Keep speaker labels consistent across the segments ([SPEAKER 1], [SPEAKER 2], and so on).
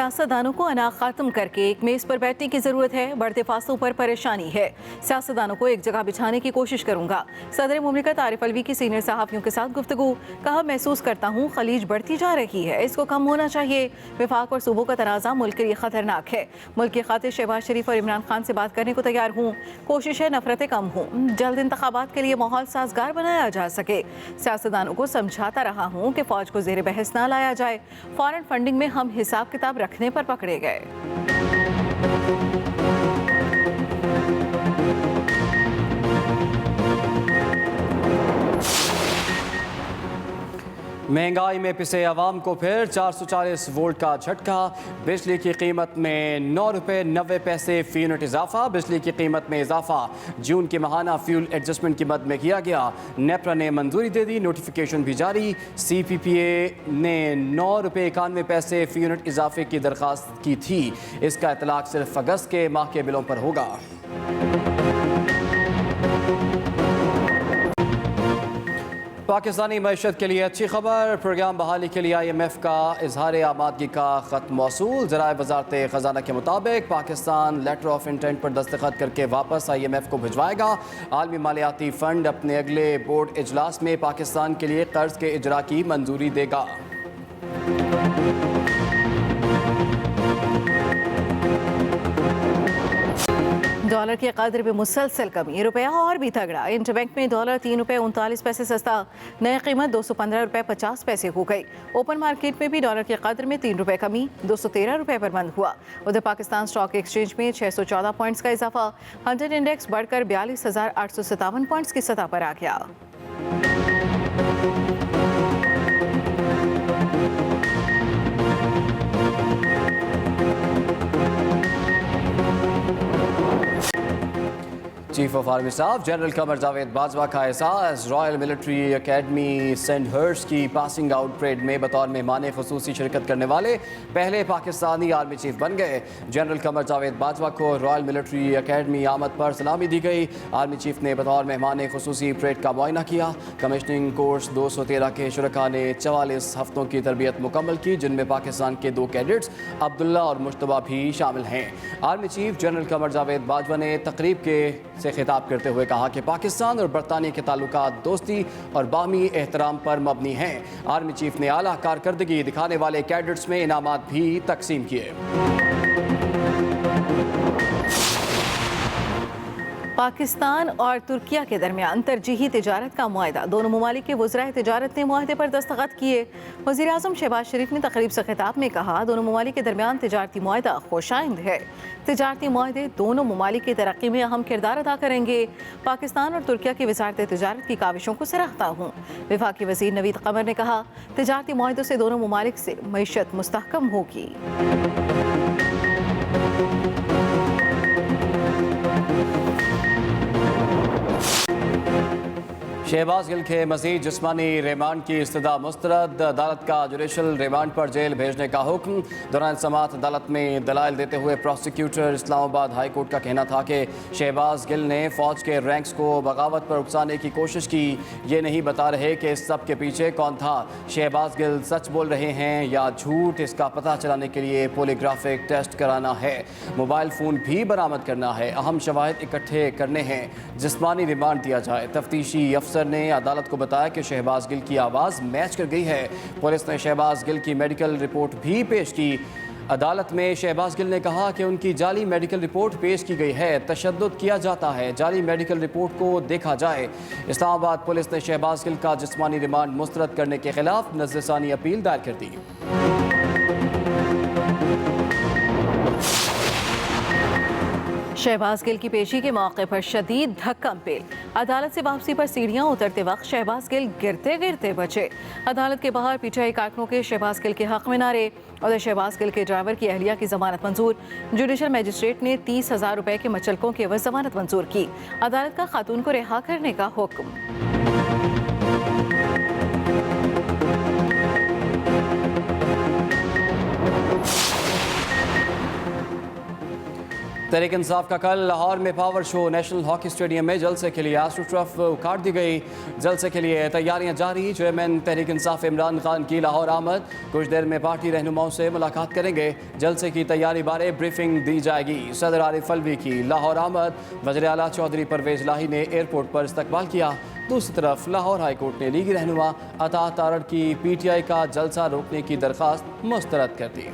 [SPEAKER 1] सियासतदानों को अना खत्म करके एक मेज पर बैठने की जरूरत है। बढ़ते फासलों पर परेशानी है। सियासतदानों को एक जगह बिछाने की कोशिश करूंगा। सदर मुमलिकत आरिफ अलवी की सीनियर सहाफियों के साथ गुफ्तगू। कहा, महसूस करता हूँ खलीज बढ़ती जा रही है, इसको कम होना चाहिए। विफाक और सूबों का तनाज़ा मुल्क के लिए खतरनाक है। मुल्क की खातिर शहबाज शरीफ और इमरान खान से बात करने को तैयार हूँ। कोशिश है नफरतें कम हों, जल्द इंतखाबात के लिए माहौल साजगार बनाया जा सके। सियासतदानों को समझाता रहा हूँ कि फौज को ज़ेर बहस ना लाया जाए। फॉरेन फंडिंग में हम हिसाब किताब रखने पर पकड़े गए।
[SPEAKER 2] महंगाई में पिसे अवाम को फिर 440 वोल्ट का झटका। बिजली की कीमत में 9 रुपये 90 पैसे फी यूनिट इजाफा। बिजली की कीमत में इजाफा जून की माहाना फ्यूल एडजस्टमेंट की मद में किया गया। नेपरा ने मंजूरी दे दी, नोटिफिकेशन भी जारी। CPPA ने 9 रुपये 91 पैसे फी यूनिट इजाफे की दरख्वास्त की थी। इसका इतलाक सिर्फ अगस्त के माह के बिलों पर होगा। पाकिस्तानी मईशत के लिए अच्छी खबर। प्रोग्राम बहाली के लिए IMF का इजहार आमादगी का ख़त मौसूल। ज़राए वज़ारत ख़जाना के मुताबिक पाकिस्तान लेटर ऑफ इंटेंट पर दस्तखत करके वापस IMF को भिजवाएगा। आलमी मालियाती फ़ंड अपने अगले बोर्ड इजलास में पाकिस्तान के लिए कर्ज के इजरा की मंजूरी देगा।
[SPEAKER 1] डॉलर के कदर में मुसलसल कमी, रुपया और भी तगड़ा। इंटरबैंक में डॉलर 3 रुपये 39 पैसे सस्ता, नई कीमत 215 रुपये 50 पैसे हो गई। ओपन मार्केट में भी डॉलर के कदर में 3 रुपये कमी, 213 रुपये पर बंद हुआ। उधर पाकिस्तान स्टॉक एक्सचेंज में 614 पॉइंट्स का इजाफा। 100 इंडेक्स बढ़कर 42,857 पॉइंट्स की सतह पर आ गया।
[SPEAKER 2] Chief of army staff general Qamar Javed Bajwa का एहसास। रॉयल मिलिट्री एकेडमी सेंडहर्स्ट की पासिंग आउट परेड में बतौर मेहमान खुसूसी शिरकत करने वाले पहले पाकिस्तानी आर्मी चीफ बन गए। जनरल कमर जावेद बाजवा को रॉयल मिलिट्री एकेडमी आमद पर सलामी दी गई। आर्मी चीफ ने बतौर मेहमान खुसूसी परेड का मुआयना किया। कमिश्निंग कोर्स 213 के शुरका ने 44 हफ्तों की तरबियत मुकम्मल की, जिनमें पाकिस्तान के 2 कैडेट्स अब्दुल्ला और मुश्तबा भी शामिल हैं। Army chief general Qamar Javed Bajwa ने तकरीब के से खिताब करते हुए कहा कि पाकिस्तान और बरतानिया के ताल्लुकात दोस्ती और बाहमी एहतराम पर मबनी हैं। आर्मी चीफ ने आला कारकर्दगी दिखाने वाले कैडेट्स में इनामात भी तकसीम किए।
[SPEAKER 1] पाकिस्तान और तुर्किया के दरमियान तरजीही तिजारत का मुआहदा। दोनों ममालिक के वज़राए तिजारत ने मुआहदे पर दस्तखत किए। वज़ीर आज़म शहबाज शरीफ ने तकरीब से खिताब में कहा, दोनों ममालिक के दरमियान तिजारती मुआहदा खुशाइंद है। तिजारती मुआहदे दोनों ममालिक की तरक्की में अहम किरदार अदा करेंगे। पाकिस्तान और तुर्किया की वज़ारत तिजारत की काविशों को सराहता हूँ। वफाकी वज़ीर नवीद कमर ने कहा, तिजारती मुआहदों से दोनों ममालिक से मईशत मुस्तहकम होगी।
[SPEAKER 2] शहबाज गिल के मज़ीद जिस्मानी रिमांड की इस्तदा मुस्तरद। अदालत का जुडिशल रिमांड पर जेल भेजने का हुक्म। दौरान समात अदालत में दलाइल देते हुए प्रोसिक्यूटर इस्लामाबाद हाई कोर्ट का कहना था कि शहबाज गिल ने फ़ौज के रैंक्स को बगावत पर उकसाने की कोशिश की। ये नहीं बता रहे कि इस सब के पीछे कौन था। शहबाज गिल सच बोल रहे हैं या झूठ, इसका पता चलाने के लिए पॉलीग्राफिक टेस्ट कराना है। मोबाइल फ़ोन भी बरामद करना है। अहम शवाहिद इकट्ठे करने हैं। जिस्मानी रिमांड दिया जाए। तफ्तीशी अफसर ने अदालत को बताया कि शहबाज गिल की आवाज़ मैच कर गई है। पुलिस ने शहबाज गिल की मेडिकल रिपोर्ट भी पेश की। अदालत में शहबाज गिल ने कहा कि उनकी जाली मेडिकल रिपोर्ट पेश की गई है। तशद्दुद किया जाता है, जाली मेडिकल रिपोर्ट को देखा जाए। इस्लामाबाद पुलिस ने शहबाज गिल का जिस्मानी रिमांड मुस्तरद करने के खिलाफ नज़रसानी अपील दायर कर दी।
[SPEAKER 1] शहबाज गिल की पेशी के मौके पर शदीद धक्का पेल। अदालत से वापसी पर सीढ़ियां उतरते वक्त शहबाज गिल गिरते गिरते बचे। अदालत के बाहर पीटीआई कारकुनों के शहबाज गिल के हक में नारे। और शहबाज गिल के ड्राइवर की अहलिया की जमानत मंजूर। जुडिशल मजिस्ट्रेट ने 30,000 रुपए के मचलकों के एवज जमानत मंजूर की। अदालत का खातून को रिहा करने का हुक्म।
[SPEAKER 2] तहरीक इंसाफ का कल लाहौर में power show. National hockey stadium में जलसे के लिए एस्ट्रोटर्फ उखाड़ दी गई। जलसे के लिए तैयारियां जारी। चेयरमैन तहरीक इंसाफ इमरान खान की लाहौर आमद। कुछ देर में पार्टी रहनुमाओं से मुलाकात करेंगे। जलसे की तैयारी बारे ब्रीफिंग दी जाएगी। सदर आरिफ अलवी की लाहौर आमद। वज़ीर आला चौधरी परवेज लाही ने एयरपोर्ट पर इस्तकबाल किया। दूसरी तरफ लाहौर हाई कोर्ट ने लीगी रहनुमा अता तारड़ की PTI का जलसा रोकने की दरख्वास्त मुस्तरद कर दी।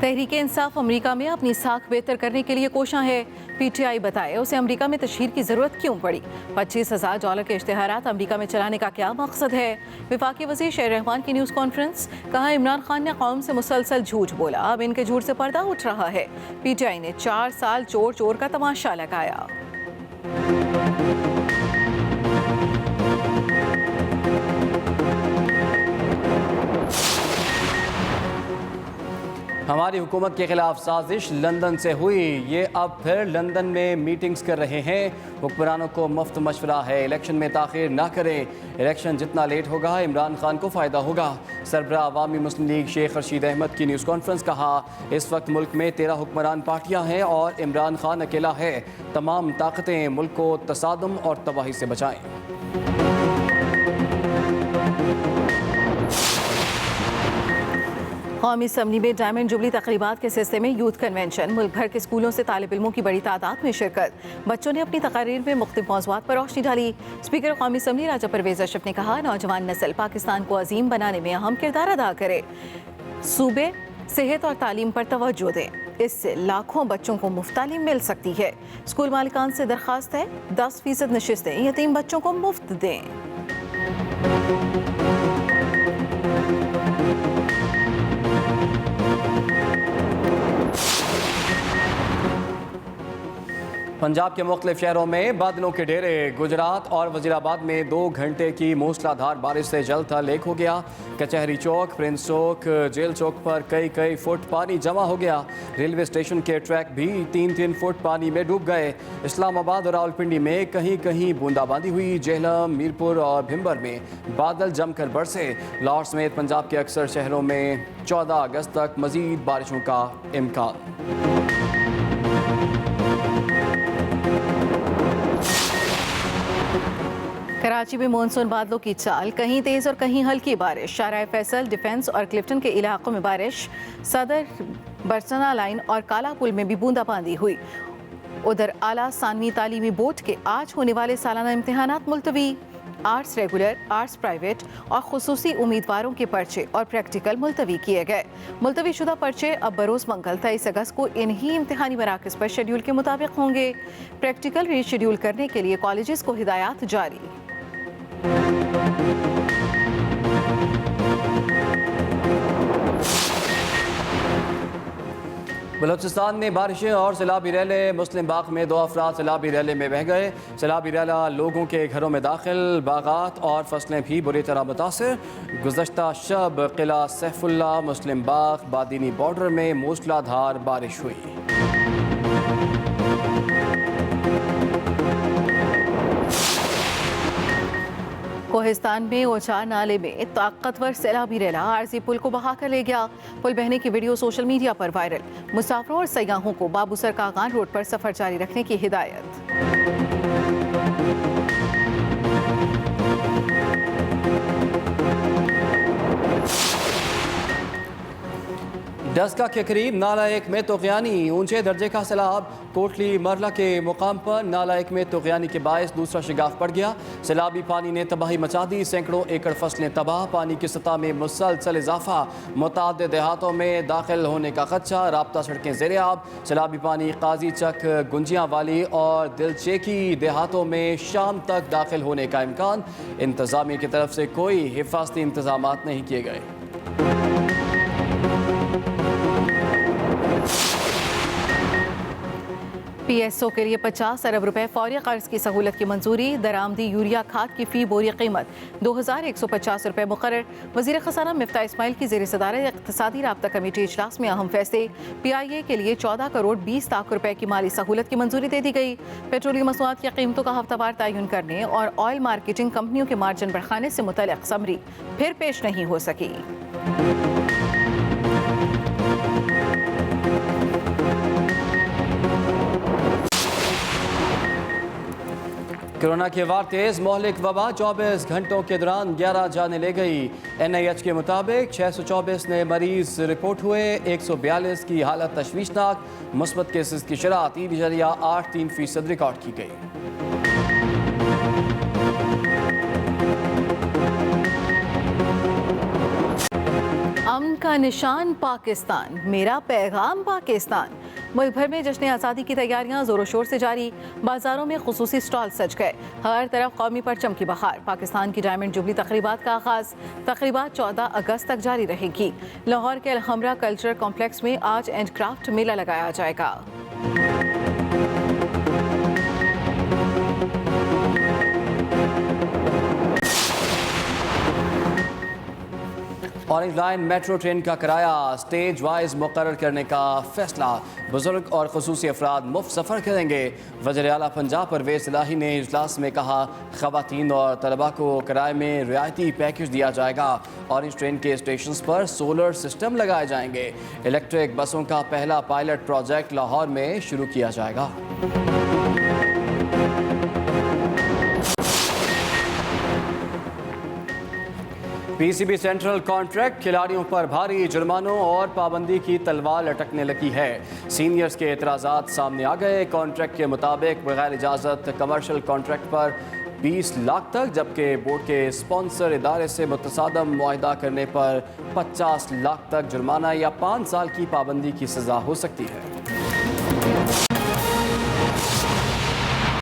[SPEAKER 1] तहरीक इंसाफ अमेरिका में अपनी साख बेहतर करने के लिए कोशां है। PTI बताए उसे अमेरिका में तशहीर की ज़रूरत क्यों पड़ी। $25,000 के इश्तिहारात अमेरिका में चलाने का क्या मकसद है। वफाकी वज़ीर शेर रहमान की न्यूज़ कॉन्फ्रेंस। कहा इमरान खान ने कौम से मुसलसल झूठ बोला, अब इनके झूठ से पर्दा उठ रहा है। PTI ने 4 साल चोर चोर का तमाशा लगाया।
[SPEAKER 2] हमारी हुकूमत के खिलाफ साजिश लंदन से हुई। ये अब फिर लंदन में मीटिंग्स कर रहे हैं। हुक्मरानों को मुफ्त मशवरा है, इलेक्शन में ताख़ीर ना करें। इलेक्शन जितना लेट होगा इमरान खान को फ़ायदा होगा। सरबराह अवामी मुस्लिम लीग शेख रशीद अहमद की न्यूज़ कॉन्फ्रेंस। कहा इस वक्त मुल्क में 13 हुक्मरान पार्टियाँ हैं और इमरान खान अकेला है। तमाम ताकतें मुल्क को तसादुम और तबाही से बचाएँ।
[SPEAKER 1] कौमी असम्बली में डायमंड जुबली तकरीबात के सिलसिले में यूथ कन्वेंशन। मुल्क भर के स्कूलों से तालिब इल्मों की बड़ी तादाद में शिरकत। बच्चों ने अपनी तकारीर में मुख्तलिफ मौज़ूआत पर रोशनी डाली। स्पीकर कौमी असम्बली राजा परवेज अशरफ ने कहा नौजवान नस्ल पाकिस्तान को अजीम बनाने में अहम किरदार अदा करे। सूबे सेहत और तालीम पर तवज्जो दें, इससे लाखों बच्चों को मुफ्त तालीम मिल सकती है। स्कूल मालिकान से दरख्वास्त है 10% नशिस्तें यतीम बच्चों को मुफ्त दें।
[SPEAKER 2] पंजाब के मुख्तलिफ शहरों में बादलों के डेरे। गुजरात और वजीराबाद में 2 घंटे की मूसलाधार बारिश से जल थल एक हो गया। कचहरी चौक, प्रिंस चौक, जेल चौक पर कई फुट पानी जमा हो गया। रेलवे स्टेशन के ट्रैक भी 3 फुट पानी में डूब गए। इस्लामाबाद और रावलपिंडी में कहीं बूंदाबांदी हुई। जेहलम, मीरपुर और भिंबर में बादल जमकर बरसे। लाहौर समेत पंजाब के अक्सर शहरों में 14 अगस्त तक मजीद बारिशों का इम्कान।
[SPEAKER 1] कराची में मानसून बादलों की चाल, कहीं तेज और कहीं हल्की बारिश। शाहराह फैसल, डिफेंस और क्लिफ्टन के इलाकों में बारिश। सदर बरसना लाइन और काला पुल में भी बूंदाबांदी हुई। उधर आला सानवी तालीमी बोर्ड के आज होने वाले सालाना इम्तिहानात मुलतवी। आर्ट्स रेगुलर, आर्ट्स प्राइवेट और खुसूसी उम्मीदवारों के पर्चे और प्रैक्टिकल मुलतवी किए गए। मुलतवी शुदा पर्चे अब बरोज़ मंगल 23 अगस्त को इन्हीं इम्तिहानी मराकज़ पर शेड्यूल के मुताबिक होंगे। प्रैक्टिकल रीशेड्यूल करने के लिए कॉलेजेस को हिदायत जारी।
[SPEAKER 2] बलूचिस्तान में बारिशें और सैलाबी रैले। मुस्लिम बाग में 2 अफराद सैलाबी रैले में बह गए। सैलाबी रैला लोगों के घरों में दाखिल। बागात और फसलें भी बुरी तरह मुतासर। गुज़श्ता शब किला सैफुल्ला, मुस्लिम बाग, बादीनी बॉर्डर में मूसलाधार बारिश हुई।
[SPEAKER 1] कोहिस्तान में ओछा नाले में ताकतवर सैलाबी रैला आरजी पुल को बहा कर ले गया। पुल बहने की वीडियो सोशल मीडिया पर वायरल। मुसाफिरों और सयाहों को बाबूसर कागान रोड पर सफर जारी रखने की हिदायत।
[SPEAKER 2] डस्का के करीब नाला एक में तोग़यानी। ऊंचे दर्जे का सैलाब। कोटली मरला के मुकाम पर नाला एक में तोग़यानी के बायस दूसरा शिगाफ पड़ गया। सैलाबी पानी ने तबाही मचा दी। सैकड़ों एकड़ फसलें तबाह। पानी की सतह में मुसलसल इजाफा। मुतादिद देहातों में दाखिल होने का खदशा। राब्ता सड़कें ज़ेर-ए-आब। सैलाबी पानी काजी चक, गुंजियाँ वाली और दिलचेकी देहातों में शाम तक दाखिल होने का इम्कान। इंतज़ामिया की तरफ से कोई हिफाजती इंतजाम नहीं किए गए।
[SPEAKER 1] PSO के लिए 50 अरब रुपए फौरी कर्ज की सहूलत की मंजूरी। दरामदी यूरिया खाद की फ़ी बोरी कीमत 2150 रुपए मुकर्रर। वज़ीर ख़ज़ाना मिफ्ता इस्माइल की ज़ेर सदारत इक़्तिसादी राब्ता कमेटी इजलास में अहम फैसले। PIA के लिए 14 करोड़ 20 लाख रुपए की माली सहूलत की मंजूरी दे दी गई। पेट्रोलियम मसनूआत की कीमतों का हफ्तावार तयन करने और ऑयल मार्केटिंग कंपनियों के मार्जिन बढ़ाने से मुतल्लिक़ समरी फिर पेश नहीं हो सकी।
[SPEAKER 2] कोरोना के वार तेज मोहलिक वबा 24 घंटों के दौरान 11 जाने ले गई। NIH के मुताबिक 624 नए मरीज रिपोर्ट हुए, 142 की हालत तशवीशनाक। मुस्बत केसेस की शरह 3.83% रिकॉर्ड की गई।
[SPEAKER 1] अमन का निशान पाकिस्तान, मेरा पैगाम पाकिस्तान। मुल्क भर में जश्न आज़ादी की तैयारियां जोरों शोर से जारी। बाजारों में खुसूसी स्टॉल सज गए, हर तरफ कौमी परचम की बहार। पाकिस्तान की डायमंड जुबली तकरीबात का आगाज, तकरीबात 14 अगस्त तक जारी रहेगी। लाहौर के अलहमरा कल्चरल कॉम्प्लेक्स में आज एंड क्राफ्ट मेला लगाया जाएगा।
[SPEAKER 2] ऑरेंज लाइन मेट्रो ट्रेन का किराया स्टेज वाइज मुकर्रर करने का फैसला। बुजुर्ग और खुसूसी अफराद मुफ्त सफ़र करेंगे। वज़ीर आला पंजाब परवेज़ इलाही ने इजलास में कहा, ख़वातीन और तलबा को किराए में रियायती पैकेज दिया जाएगा। ऑरेंज ट्रेन के स्टेशन पर सोलर सिस्टम लगाए जाएंगे। इलेक्ट्रिक बसों का पहला पायलट प्रोजेक्ट लाहौर में शुरू किया जाएगा। PCB सेंट्रल कॉन्ट्रैक्ट खिलाड़ियों पर भारी जुर्मानों और पाबंदी की तलवार लटकने लगी है। सीनियर्स के एतराज़ात सामने आ गए। कॉन्ट्रैक्ट के मुताबिक बगैर इजाज़त कमर्शियल कॉन्ट्रैक्ट पर 20 लाख तक, जबकि बोर्ड के स्पॉन्सर इदारे से मुतसादम मुआहिदा करने पर 50 लाख तक जुर्माना या 5 साल की पाबंदी की सज़ा हो सकती है।